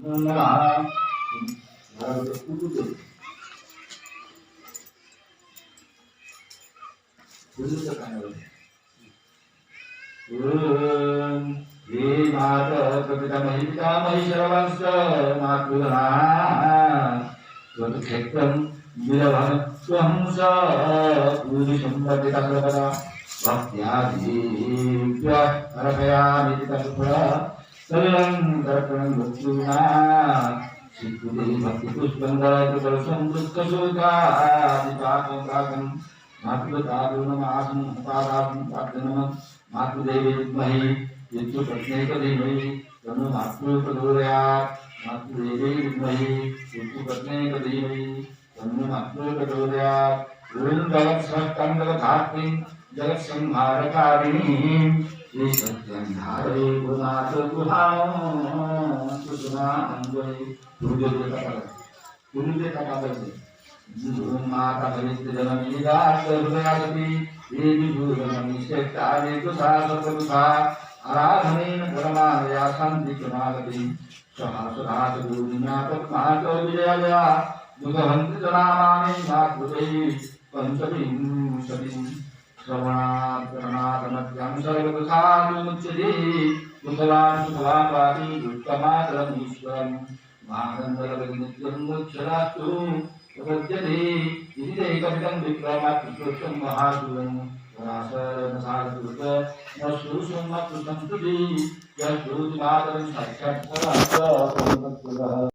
namaha. Harus dulu tekan dulu. Ye mata pitamai Shravansa matuna Swatu Khetam Vilavan Swamsa Puri Sambhati Takrapata Bhaktyadipya Arapayami Takrapata Salam Karpanam Bhaktuna Sikudi Bhakti Puspandara Kudarsam Dukka Sukha Adipakam Kakam Matu Taduna Masam Upadasam Paddanam Matu Devi Vidmahi Yaitu Patneka Dhimai Tanu Matu Kadurya Matu Devi Vidmahi Yaitu Patneka Dhimai Tanu Matu Kadurya Urin Jagat Sattang Jagat Dhapin Jagat Samharakarini Ye Satyam Dhare Gunata Tuham Sudana Anjali Guru Kata Bagi Mata Bagi Dalam Ida Hridayasati Devi Guru Sekta Itu Sasa Purusha Aradhanin Paramaya Santi Kanagati Sahasrata Gurunyatat Mahato Vijaya Dugahanti Janamani Matudai Panchabim Sabim Sravana Pranatanatyam Sarvadusadu Mucchadi Kundalan Sukalan Vati Dukkamasalam Ishwaram Mahakandala Nityam Mucchadatu Prajyadi Iti Kapitam Vikramat Vikrusam Mahasuram Rasa Nasara Durga Nasurusam Matusam Tudi Yasudhi Madaram Sakshat Sarasa